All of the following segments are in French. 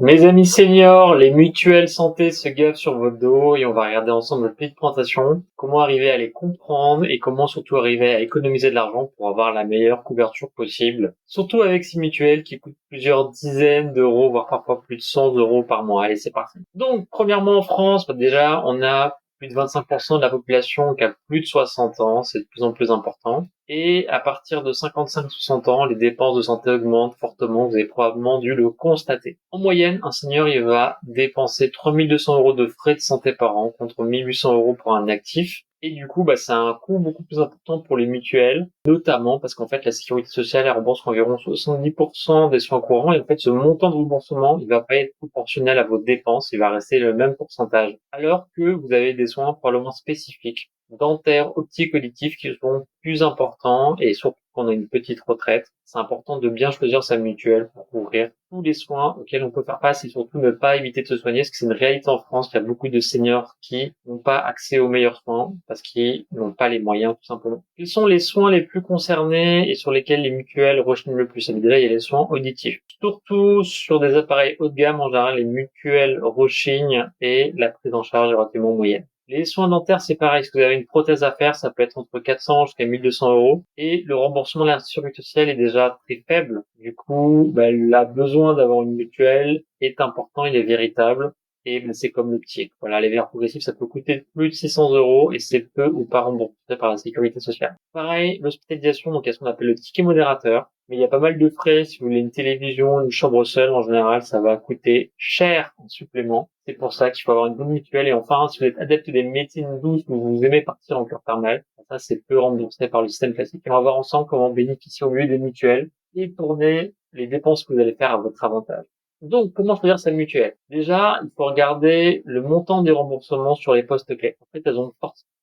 Mes amis seniors, les mutuelles santé se gavent sur votre dos et on va regarder ensemble notre petite présentation, comment arriver à les comprendre et comment surtout arriver à économiser de l'argent pour avoir la meilleure couverture possible. Surtout avec ces mutuelles qui coûtent plusieurs dizaines d'euros, voire parfois plus de 100 euros par mois. Allez, c'est parti. Donc, premièrement, en France, déjà, on a plus de 25% de la population qui a plus de 60 ans, c'est de plus en plus important. Et à partir de 55-60 ans, les dépenses de santé augmentent fortement, vous avez probablement dû le constater. En moyenne, un senior, il va dépenser 3200 euros de frais de santé par an contre 1800 euros pour un actif. Et du coup, c'est un coût beaucoup plus important pour les mutuelles, notamment parce qu'en fait, la sécurité sociale, elle rembourse environ 70% des soins courants. Et en fait, ce montant de remboursement, il va pas être proportionnel à vos dépenses, il va rester le même pourcentage. Alors que vous avez des soins probablement spécifiques, dentaires, optiques, auditifs, qui sont plus importants, et surtout quand on a une petite retraite, c'est important de bien choisir sa mutuelle pour couvrir tous les soins auxquels on peut faire face et surtout ne pas éviter de se soigner, parce que c'est une réalité en France. Il y a beaucoup de seniors qui n'ont pas accès aux meilleurs soins parce qu'ils n'ont pas les moyens, tout simplement. Quels sont les soins les plus concernés et sur lesquels les mutuelles rechignent le plus? Déjà, il y a les soins auditifs. Surtout sur des appareils haut de gamme, en général, les mutuelles rechignent et la prise en charge est relativement moyenne. Les soins dentaires, c'est pareil. Si vous avez une prothèse à faire, ça peut être entre 400 jusqu'à 1200 euros. Et le remboursement de la sécurité sociale est déjà très faible. Du coup, le besoin d'avoir une mutuelle est important, il est véritable. Et c'est comme l'optique. Voilà, les verres progressifs, ça peut coûter plus de 600 euros et c'est peu ou pas remboursé par la sécurité sociale. Pareil, l'hospitalisation, donc il y a ce qu'on appelle le ticket modérateur. Mais il y a pas mal de frais. Si vous voulez une télévision, une chambre seule, en général, ça va coûter cher en supplément. C'est pour ça qu'il faut avoir une bonne mutuelle. Et enfin, si vous êtes adepte des médecines douces ou vous aimez partir en cure thermale, ça, c'est peu remboursé par le système classique. Et on va voir ensemble comment bénéficier au mieux des mutuelles et tourner les dépenses que vous allez faire à votre avantage. Donc, comment choisir sa mutuelle? Déjà, il faut regarder le montant des remboursements sur les postes clés. En fait, elles ont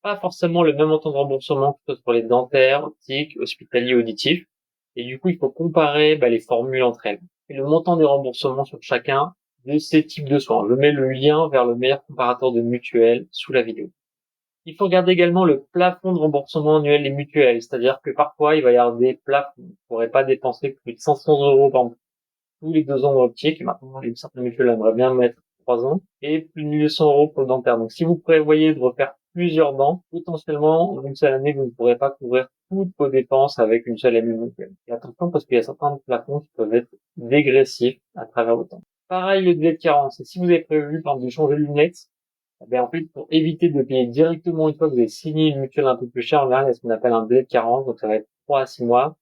pas forcément le même montant de remboursement que ce soit pour les dentaires, optiques, hospitaliers, auditifs. Et du coup, il faut comparer les formules entre elles. Et le montant des remboursements sur chacun de ces types de soins. Je mets le lien vers le meilleur comparateur de mutuelles sous la vidéo. Il faut regarder également le plafond de remboursement annuel des mutuelles, c'est-à-dire que parfois il va y avoir des plafonds. Vous ne pourrez pas dépenser plus de 500 euros par tous les 2 ans dans l'optique. Maintenant, certaines mutuelles aimeraient bien mettre 3 ans et plus de 1200 euros pour le dentaire. Donc, si vous prévoyez de refaire plusieurs dents, potentiellement, en une seule année, vous ne pourrez pas couvrir toutes vos dépenses avec une seule année mutuelle. Et attention, parce qu'il y a certains plafonds qui peuvent être dégressifs à travers le temps. Pareil, le délai de carence. Et si vous avez prévu, par exemple, de changer de lunettes, en fait, pour éviter de payer directement une fois que vous avez signé une mutuelle un peu plus chère, en général, il y a ce qu'on appelle un délai de carence. Donc, ça va être 3 à 6 mois.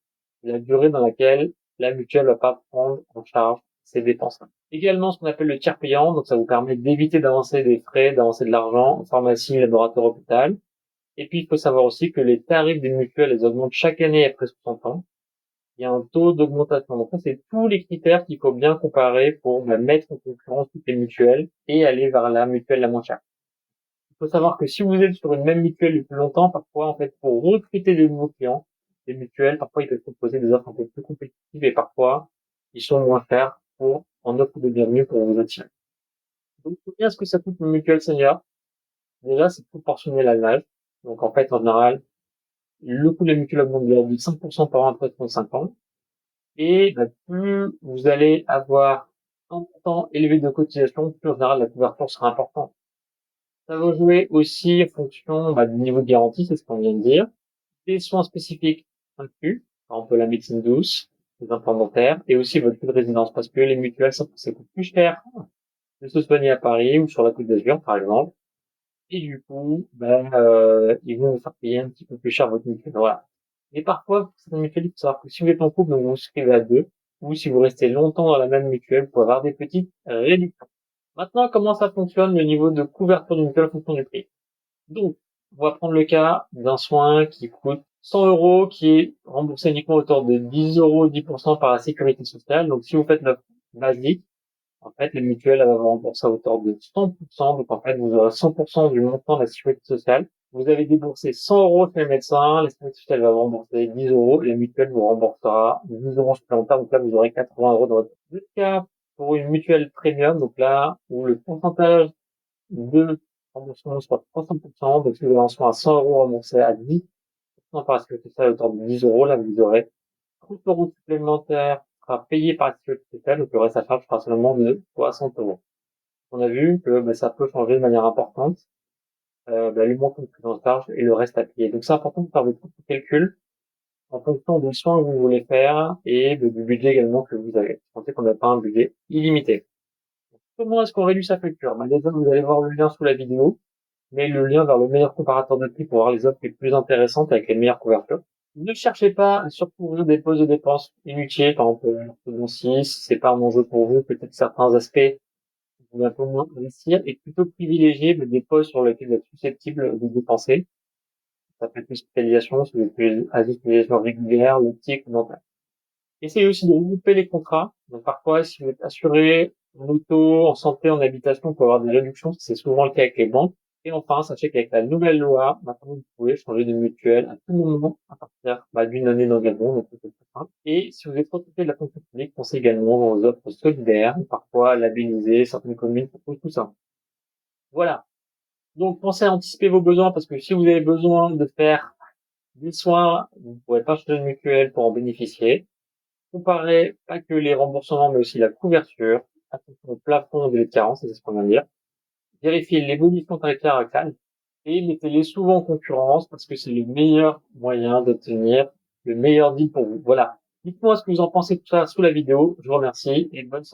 La durée dans laquelle la mutuelle va pas prendre en charge ces dépenses. Également, ce qu'on appelle le tiers payant. Donc, ça vous permet d'éviter d'avancer des frais, d'avancer de l'argent en pharmacie, laboratoire, hôpital. Et puis, il faut savoir aussi que les tarifs des mutuelles, elles augmentent chaque année après 60 ans. Il y a un taux d'augmentation. Donc ça, c'est tous les critères qu'il faut bien comparer pour mettre en concurrence toutes les mutuelles et aller vers la mutuelle la moins chère. Il faut savoir que si vous êtes sur une même mutuelle depuis longtemps, parfois, en fait, pour recruter de nouveaux clients, les mutuelles, parfois, ils peuvent proposer des offres un peu plus compétitives et parfois, ils sont moins chers pour en offre de bienvenue pour vous attirer. Donc, combien est-ce que ça coûte une mutuelle senior? Déjà, c'est proportionnel à l'âge. Donc, en fait, en général, le coût de la mutuelle augmente de 5% par an après 35 ans. Et plus vous allez avoir un temps élevé de cotisation, plus en général la couverture sera importante. Ça va jouer aussi en fonction du niveau de garantie, c'est ce qu'on vient de dire, des soins spécifiques inclus, par exemple la médecine douce, les implants dentaires, et aussi votre coût de résidence, parce que les mutuelles, ça coûte plus cher de se soigner à Paris ou sur la Côte d'Azur, par exemple, et du coup, ils vont vous faire payer un petit peu plus cher votre mutuelle. Voilà. Et parfois, certaines mutuelles, il faut savoir que si vous êtes en couple, donc vous vous inscrivez à deux, ou si vous restez longtemps dans la même mutuelle, pour avoir des petites réductions. Maintenant, comment ça fonctionne, le niveau de couverture d'une mutuelle en fonction du prix? Donc, on va prendre le cas d'un soin qui coûte 100 euros, qui est remboursé uniquement à hauteur de 10 euros, 10% par la sécurité sociale. Donc, si vous faites l'offre basique, en fait, les mutuelles, elles vont vous rembourser à hauteur de 100%. Donc, en fait, vous aurez 100% du montant de la sécurité sociale. Vous avez déboursé 100 euros chez le médecin, la sécurité sociale va vous rembourser 10 euros, et la mutuelle vous remboursera 10 euros supplémentaires. Donc là, vous aurez 80 euros dans votre cas pour une mutuelle premium. Donc là, où le pourcentage de remboursement soit 300%. Donc si vous avez un soin à 100 euros remboursé à 10% par la sécurité sociale à hauteur de 10 euros, là, vous aurez 30 euros supplémentaires sera payé par la sécurité sociale, donc le reste à charge sera seulement de 60 euros. On a vu que ça peut changer de manière importante le montant de prise en charge et le reste à payer. Donc c'est important de faire votre propre calcul en fonction des soins que vous voulez faire et du budget également que vous avez. Pensez qu'on n'a pas un budget illimité. Comment est-ce qu'on réduit sa facture? Déjà, vous allez voir le lien sous la vidéo, mais le lien vers le meilleur comparateur de prix pour voir les offres les plus intéressantes avec les meilleures couvertures. Ne cherchez pas à surcouvrir des postes de dépenses inutiles, par exemple l'orthodontie, si c'est pas un enjeu pour vous, peut-être certains aspects vous pouvez un peu moins investir et plutôt privilégier des postes sur lesquels vous êtes susceptible de dépenser. Ça peut être l'hospitalisation, si vous êtes à l'hospitalisation régulière, l'optique ou dentaire. Essayez aussi de regrouper les contrats. Donc parfois, si vous êtes assuré en auto, en santé, en habitation, vous pouvez avoir des réductions, c'est souvent le cas avec les banques. Et enfin, sachez qu'avec la nouvelle loi, maintenant vous pouvez changer de mutuelle à tout moment à partir d'une année d'engagement, donc c'est plus simple. Et si vous êtes recruté de la fonction publique, pensez également aux offres solidaires, parfois labellisées, certaines communes proposent tout ça. Voilà. Donc pensez à anticiper vos besoins parce que si vous avez besoin de faire des soins, vous ne pourrez pas changer de mutuelle pour en bénéficier. Comparez pas que les remboursements, mais aussi la couverture. Attention au plafond de carence, c'est ce qu'on vient de dire. Vérifiez l'évolution tarifaire locale et mettez-les souvent en concurrence parce que c'est le meilleur moyen d'obtenir le meilleur deal pour vous. Voilà. Dites-moi ce que vous en pensez de tout ça sous la vidéo. Je vous remercie et bonne